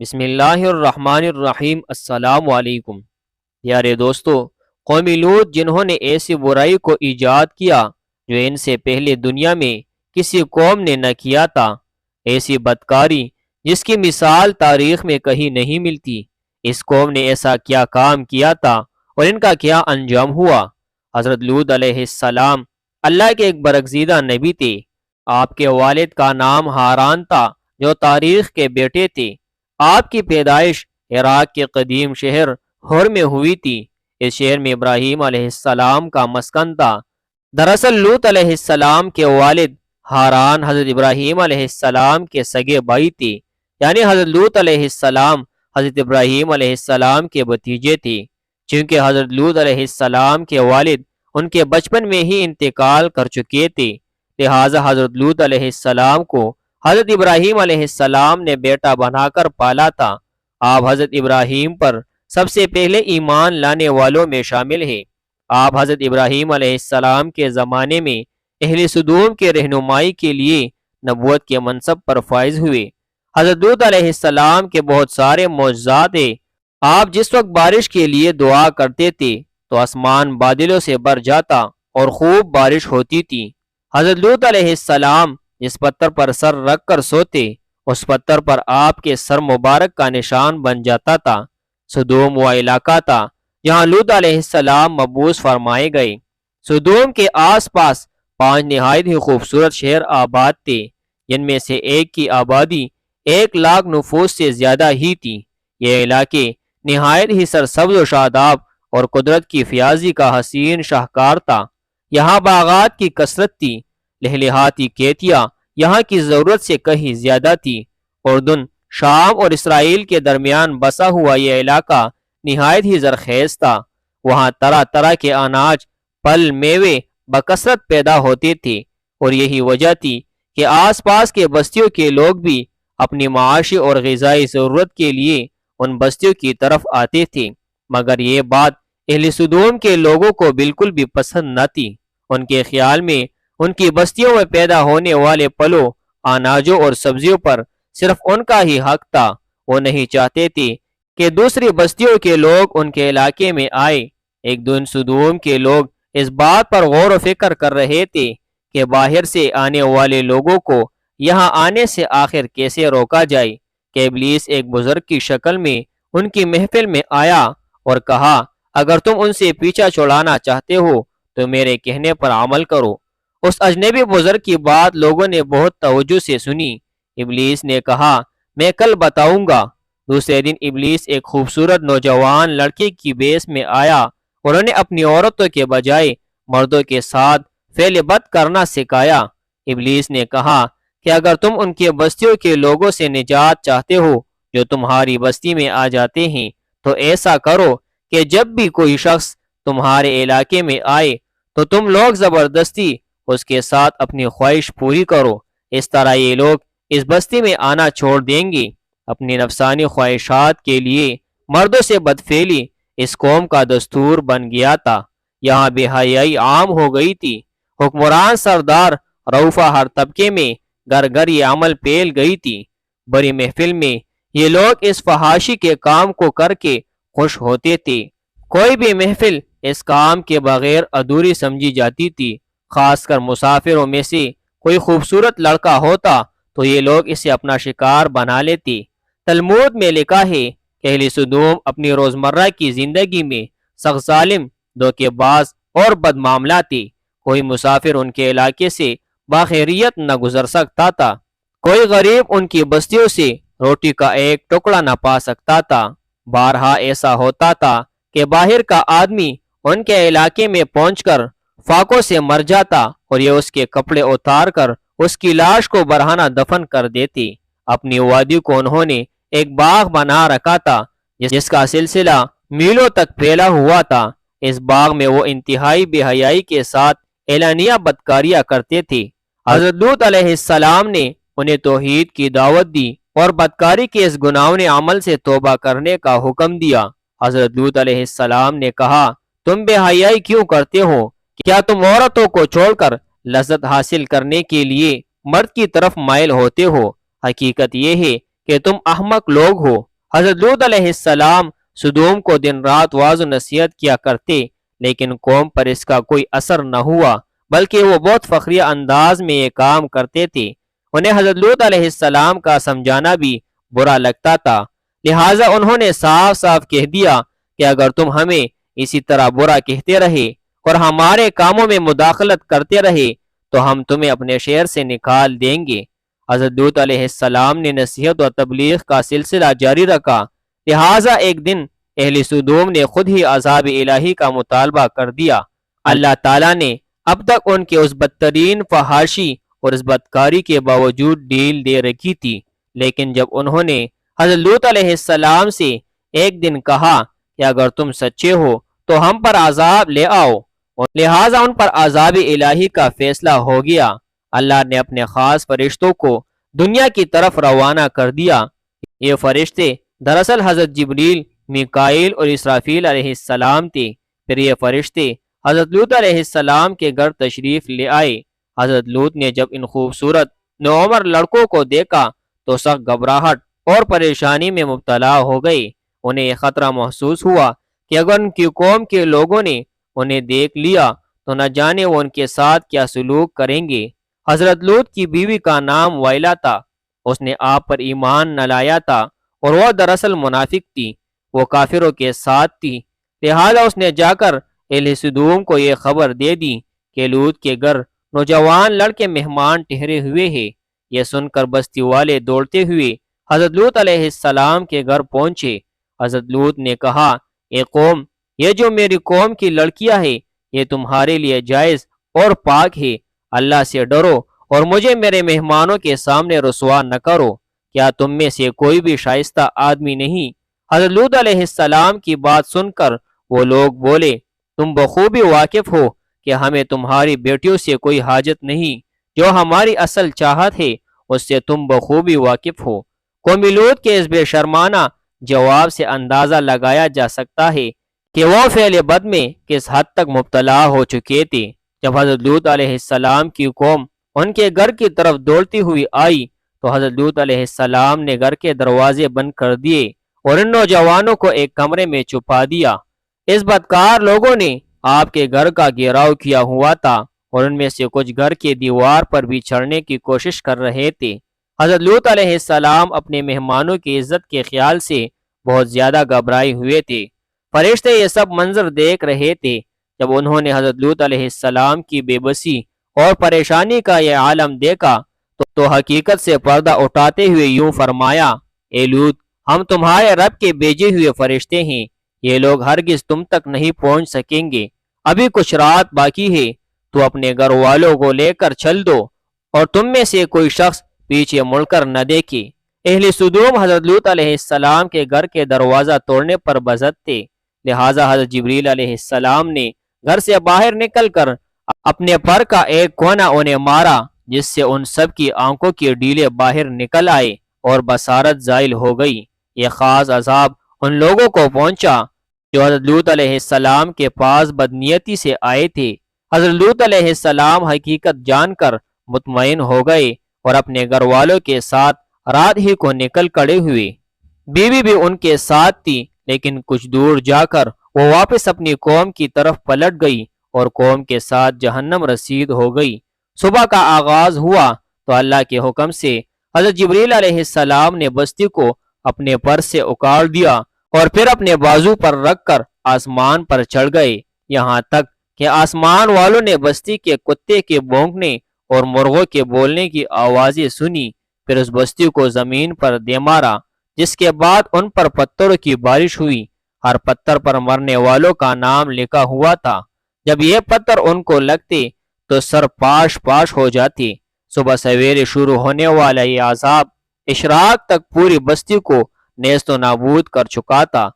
بسم اللہ الرحمن الرحیم۔ السلام علیکم پیارے دوستو، قومی لوط جنہوں نے ایسی برائی کو ایجاد کیا جو ان سے پہلے دنیا میں کسی قوم نے نہ کیا تھا، ایسی بدکاری جس کی مثال تاریخ میں کہیں نہیں ملتی۔ اس قوم نے ایسا کیا کام کیا تھا اور ان کا کیا انجام ہوا؟ حضرت لوط علیہ السلام اللہ کے ایک برگزیدہ نبی تھے۔ آپ کے والد کا نام ہاران تھا جو تاریخ کے بیٹے تھے۔ آپ کی پیدائش عراق کے قدیم شہر ہور میں ہوئی تھی۔ اس شہر میں ابراہیم علیہ السلام کا مسکن تھا۔ دراصل لوط علیہ السلام کے والد ہاران حضرت ابراہیم علیہ السلام کے سگے بھائی تھے، یعنی حضرت لوط علیہ السلام حضرت ابراہیم علیہ السلام کے بھتیجے تھے۔ چونکہ حضرت لوط علیہ السلام کے والد ان کے بچپن میں ہی انتقال کر چکے تھے، لہٰذا حضرت لوط علیہ السلام کو حضرت ابراہیم علیہ السلام نے بیٹا بنا کر پالا تھا۔ آپ حضرت ابراہیم پر سب سے پہلے ایمان لانے والوں میں شامل ہیں۔ آپ حضرت ابراہیم علیہ السلام کے زمانے میں اہل سدوم کے رہنمائی کے لیے نبوت کے منصب پر فائز ہوئے۔ حضرت لوط علیہ السلام کے بہت سارے معجزات ہیں۔ آپ جس وقت بارش کے لیے دعا کرتے تھے تو آسمان بادلوں سے بھر جاتا اور خوب بارش ہوتی تھی۔ حضرت لوط علیہ السلام جس پتھر پر سر رکھ کر سوتے، اس پتھر پر آپ کے سر مبارک کا نشان بن جاتا تھا۔ سدوم وہ علاقہ تھا جہاں لوط علیہ السلام مبعوث فرمائے گئے۔ سدوم کے آس پاس 5 نہایت ہی خوبصورت شہر آباد تھے، جن میں سے ایک کی آبادی 1,00,000 نفوس سے زیادہ ہی تھی۔ یہ علاقے نہایت ہی سرسبز و شاداب اور قدرت کی فیاضی کا حسین شاہکار تھا۔ یہاں باغات کی کثرت تھی، لہلہاتی کھیتیاں یہاں کی ضرورت سے کہیں زیادہ تھی۔ اردن، شام اور اسرائیل کے درمیان بسا ہوا یہ علاقہ نہایت ہی زرخیز تھا۔ وہاں طرح طرح کے اناج، پھل، میوے بکثرت پیدا ہوتے تھے، اور یہی وجہ تھی کہ آس پاس کے بستیوں کے لوگ بھی اپنی معاشی اور غذائی ضرورت کے لیے ان بستیوں کی طرف آتے تھے۔ مگر یہ بات اہل سدوم کے لوگوں کو بالکل بھی پسند نہ تھی۔ ان کے خیال میں ان کی بستیوں میں پیدا ہونے والے پھلوں، اناجوں اور سبزیوں پر صرف ان کا ہی حق تھا۔ وہ نہیں چاہتے تھے کہ دوسری بستیوں کے لوگ ان کے علاقے میں آئے۔ ایک دن سدوم کے لوگ اس بات پر غور و فکر کر رہے تھے کہ باہر سے آنے والے لوگوں کو یہاں آنے سے آخر کیسے روکا جائے کہ ابلیس ایک بزرگ کی شکل میں ان کی محفل میں آیا اور کہا، اگر تم ان سے پیچھا چھڑانا چاہتے ہو تو میرے کہنے پر عمل کرو۔ اس اجنبی بزرگ کی بات لوگوں نے بہت توجہ سے سنی۔ ابلیس نے کہا، میں کل بتاؤں گا۔ دوسرے دن ابلیس ایک خوبصورت نوجوان لڑکے کی بیس میں آیا اور انہیں اپنی عورتوں کے بجائے مردوں کے ساتھ فعل بد کرنا سکھایا۔ ابلیس نے کہا کہ اگر تم ان کے بستیوں کے لوگوں سے نجات چاہتے ہو جو تمہاری بستی میں آ جاتے ہیں تو ایسا کرو کہ جب بھی کوئی شخص تمہارے علاقے میں آئے تو تم لوگ زبردستی اس کے ساتھ اپنی خواہش پوری کرو۔ اس طرح یہ لوگ اس بستی میں آنا چھوڑ دیں گے۔ اپنی نفسانی خواہشات کے لیے مردوں سے بدفعلی اس قوم کا دستور بن گیا تھا۔ یہاں بے حیائی عام ہو گئی تھی۔ حکمران سردار رؤفہ ہر طبقے میں گھر گھر یہ عمل پھیل گئی تھی۔ بڑی محفل میں یہ لوگ اس فحاشی کے کام کو کر کے خوش ہوتے تھے۔ کوئی بھی محفل اس کام کے بغیر ادھوری سمجھی جاتی تھی۔ خاص کر مسافروں میں سے کوئی خوبصورت لڑکا ہوتا تو یہ لوگ اسے اپنا شکار بنا لیتے۔ تلمود میں لکھا ہے کہ اہل سدوم اپنی روزمرہ کی زندگی میں سخت ظالم، دھوکے باز اور بدمعاملہ تھے۔ کوئی مسافر ان کے علاقے سے بخیریت نہ گزر سکتا تھا۔ کوئی غریب ان کی بستیوں سے روٹی کا ایک ٹکڑا نہ پا سکتا تھا۔ بارہا ایسا ہوتا تھا کہ باہر کا آدمی ان کے علاقے میں پہنچ کر فاقوں سے مر جاتا اور یہ اس کے کپڑے اتار کر اس کی لاش کو برہنہ دفن کر دیتی۔ اپنی وادی کو انہوں نے ایک باغ بنا رکھا تھا جس کا سلسلہ میلوں تک پھیلا ہوا تھا۔ اس باغ میں وہ انتہائی بے حیائی کے ساتھ اعلانیہ بدکاریاں کرتے تھے۔ حضرت لوط علیہ السلام نے انہیں توحید کی دعوت دی اور بدکاری کے اس گناہونے عمل سے توبہ کرنے کا حکم دیا۔ حضرت لوط علیہ السلام نے کہا، تم بے حیائی کیوں کرتے ہو؟ کیا تم عورتوں کو چھوڑ کر لذت حاصل کرنے کے لیے مرد کی طرف مائل ہوتے ہو؟ حقیقت یہ ہے کہ تم احمق لوگ ہو۔ حضرت لوط علیہ السلام سدوم کو دن رات واعظ و نصیحت کیا کرتے، لیکن قوم پر اس کا کوئی اثر نہ ہوا، بلکہ وہ بہت فخریہ انداز میں یہ کام کرتے تھے۔ انہیں حضرت لوط علیہ السلام کا سمجھانا بھی برا لگتا تھا، لہٰذا انہوں نے صاف صاف کہہ دیا کہ اگر تم ہمیں اسی طرح برا کہتے رہے اور ہمارے کاموں میں مداخلت کرتے رہے تو ہم تمہیں اپنے شہر سے نکال دیں گے۔ حضرت لوط علیہ السلام نے نصیحت و تبلیغ کا سلسلہ جاری رکھا، لہٰذا ایک دن اہل سدوم نے خود ہی عذاب الہی کا مطالبہ کر دیا۔ اللہ تعالیٰ نے اب تک ان کے اس بدترین فحاشی اور اس بدکاری کے باوجود ڈیل دے رکھی تھی، لیکن جب انہوں نے حضرت لوط علیہ السلام سے ایک دن کہا کہ اگر تم سچے ہو تو ہم پر عذاب لے آؤ، لہٰذا ان پر عذاب الہی کا فیصلہ ہو گیا۔ اللہ نے اپنے خاص فرشتوں کو دنیا کی طرف روانہ کر دیا۔ یہ فرشتے دراصل حضرت جبریل، میکائیل اور اسرافیل علیہ السلام تھے۔ پھر یہ فرشتے حضرت لوط علیہ السلام کے گھر تشریف لے آئے۔ حضرت لوط نے جب ان خوبصورت نوعمر لڑکوں کو دیکھا تو سخت گھبراہٹ اور پریشانی میں مبتلا ہو گئے۔ انہیں یہ خطرہ محسوس ہوا کہ اگر ان کی قوم کے لوگوں نے انہیں دیکھ لیا تو نہ جانے وہ ان کے ساتھ کیا سلوک کریں گے۔ حضرت لوط کی بیوی کا نام وائلا تھا۔ اس نے آپ پر ایمان نہ لایا تھا اور وہ دراصل منافق تھی، وہ کافروں کے ساتھ تھی، لہذا اس نے جا کر اہل سدوم کو یہ خبر دے دی کہ لوط کے گھر نوجوان لڑکے مہمان ٹھہرے ہوئے ہیں۔ یہ سن کر بستی والے دوڑتے ہوئے حضرت لوط علیہ السلام کے گھر پہنچے۔ حضرت لوط نے کہا، اے قوم، یہ جو میری قوم کی لڑکیاں ہیں یہ تمہارے لیے جائز اور پاک ہے، اللہ سے ڈرو اور مجھے میرے مہمانوں کے سامنے رسوا نہ کرو۔ کیا تم میں سے کوئی بھی شائستہ آدمی نہیں؟ حضرت لوط علیہ السلام کی بات سن کر وہ لوگ بولے، تم بخوبی واقف ہو کہ ہمیں تمہاری بیٹیوں سے کوئی حاجت نہیں، جو ہماری اصل چاہت ہے اس سے تم بخوبی واقف ہو۔ قوم لوط کے اس بے شرمانہ جواب سے اندازہ لگایا جا سکتا ہے کہ وہ فعل بد میں کس حد تک مبتلا ہو چکے تھے۔ جب حضرت لوط علیہ السلام کی قوم ان کے گھر کی طرف دوڑتی ہوئی آئی تو حضرت لوط علیہ السلام نے گھر کے دروازے بند کر دیے اور ان نوجوانوں کو ایک کمرے میں چھپا دیا۔ اس بدکار لوگوں نے آپ کے گھر کا گھیراؤ کیا ہوا تھا اور ان میں سے کچھ گھر کے دیوار پر بھی چڑھنے کی کوشش کر رہے تھے۔ حضرت لوط علیہ السلام اپنے مہمانوں کی عزت کے خیال سے بہت زیادہ گھبرائے ہوئے تھے۔ فرشتے یہ سب منظر دیکھ رہے تھے۔ جب انہوں نے حضرت لوط علیہ السلام کی بے بسی اور پریشانی کا یہ عالم دیکھا تو حقیقت سے پردہ اٹھاتے ہوئے یوں فرمایا، اے لوط، ہم تمہارے رب کے بھیجے ہوئے فرشتے ہیں، یہ لوگ ہرگز تم تک نہیں پہنچ سکیں گے۔ ابھی کچھ رات باقی ہے، تو اپنے گھر والوں کو لے کر چل دو اور تم میں سے کوئی شخص پیچھے مڑ کر نہ دیکھے۔ اہل سدوم حضرت لوط علیہ السلام کے گھر کے دروازہ توڑنے پر بزد تھے، لہٰذا حضرت جبریل علیہ السلام نے گھر سے باہر نکل کر اپنے پر کا ایک کونا انہیں مارا، جس سے ان سب کی آنکھوں کی ڈیلے باہر نکل آئے اور بصارت زائل ہو گئی۔ یہ خاص عذاب ان لوگوں کو پہنچا جو حضرت لوط علیہ السلام کے پاس بدنیتی سے آئے تھے۔ حضرت لوط علیہ السلام حقیقت جان کر مطمئن ہو گئے اور اپنے گھر والوں کے ساتھ رات ہی کو نکل کڑے ہوئے۔ بیوی بھی ان کے ساتھ تھی، لیکن کچھ دور جا کر وہ واپس اپنی قوم کی طرف پلٹ گئی اور قوم کے ساتھ جہنم رسید ہو گئی۔ صبح کا آغاز ہوا تو اللہ کے حکم سے حضرت جبریل علیہ السلام نے بستی کو اپنے پر سے اکاڑ دیا اور پھر اپنے بازو پر رکھ کر آسمان پر چڑھ گئے، یہاں تک کہ آسمان والوں نے بستی کے کتے کے بھونکنے اور مرغوں کے بولنے کی آوازیں سنی۔ پھر اس بستی کو زمین پر دے مارا، جس کے بعد ان پر پتھروں کی بارش ہوئی۔ ہر پتھر پر مرنے والوں کا نام لکھا ہوا تھا۔ جب یہ پتھر ان کو لگتے تو سر پاش پاش ہو جاتے۔ صبح سویرے شروع ہونے والا یہ عذاب اشراق تک پوری بستی کو نیست و نابود کر چکا تھا۔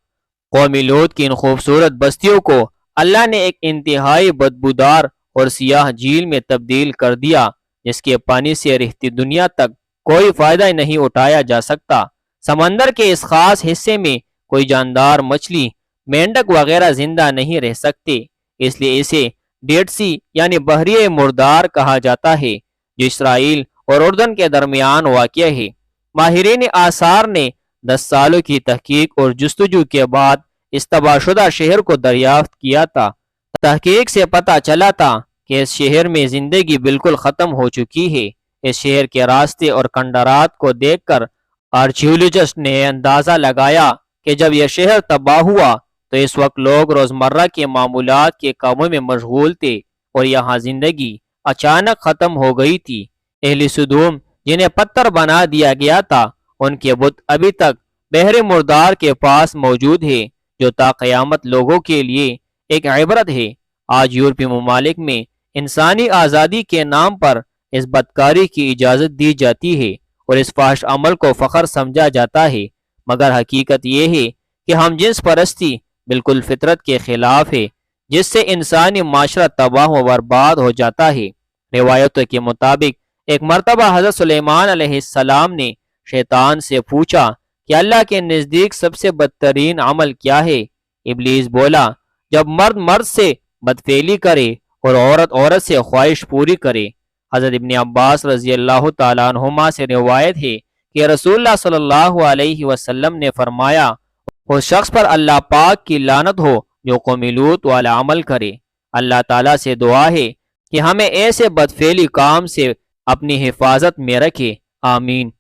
قوم لوط کی ان خوبصورت بستیوں کو اللہ نے ایک انتہائی بدبودار اور سیاہ جھیل میں تبدیل کر دیا، جس کے پانی سے رہتی دنیا تک کوئی فائدہ نہیں اٹھایا جا سکتا۔ سمندر کے اس خاص حصے میں کوئی جاندار مچھلی، مینڈک وغیرہ زندہ نہیں رہ سکتے، اس لیے اسے ڈیڈ سی یعنی بحریہ مردار کہا جاتا ہے، جو اسرائیل اور اردن کے درمیان واقع ہے۔ ماہرین آثار نے 10 سالوں کی تحقیق اور جستجو کے بعد اس تباہ شدہ شہر کو دریافت کیا تھا۔ تحقیق سے پتہ چلا تھا کہ اس شہر میں زندگی بالکل ختم ہو چکی ہے۔ اس شہر کے راستے اور کنڈرات کو دیکھ کر آرکیولوجسٹ نے اندازہ لگایا کہ جب یہ شہر تباہ ہوا تو اس وقت لوگ روزمرہ کے معمولات کے کاموں میں مشغول تھے اور یہاں زندگی اچانک ختم ہو گئی تھی۔ اہل سدوم جنہیں پتھر بنا دیا گیا تھا، ان کے بت ابھی تک بحر مردار کے پاس موجود ہے، جو تا قیامت لوگوں کے لیے ایک عبرت ہے۔ آج یورپی ممالک میں انسانی آزادی کے نام پر اس بدکاری کی اجازت دی جاتی ہے اور اس فحش عمل کو فخر سمجھا جاتا ہے، مگر حقیقت یہ ہے کہ ہم جنس پرستی بالکل فطرت کے خلاف ہے، جس سے انسانی معاشرہ تباہ و برباد ہو جاتا ہے۔ روایتوں کے مطابق ایک مرتبہ حضرت سلیمان علیہ السلام نے شیطان سے پوچھا کہ اللہ کے نزدیک سب سے بدترین عمل کیا ہے؟ ابلیس بولا، جب مرد مرد سے بدفعلی کرے اور عورت عورت سے خواہش پوری کرے۔ حضرت ابن عباس رضی اللہ تعالیٰ عنہما سے روایت ہے کہ رسول اللہ صلی اللہ علیہ وسلم نے فرمایا، اس شخص پر اللہ پاک کی لعنت ہو جو قوم لوط والا عمل کرے۔ اللہ تعالیٰ سے دعا ہے کہ ہمیں ایسے بدفعلی کام سے اپنی حفاظت میں رکھے، آمین۔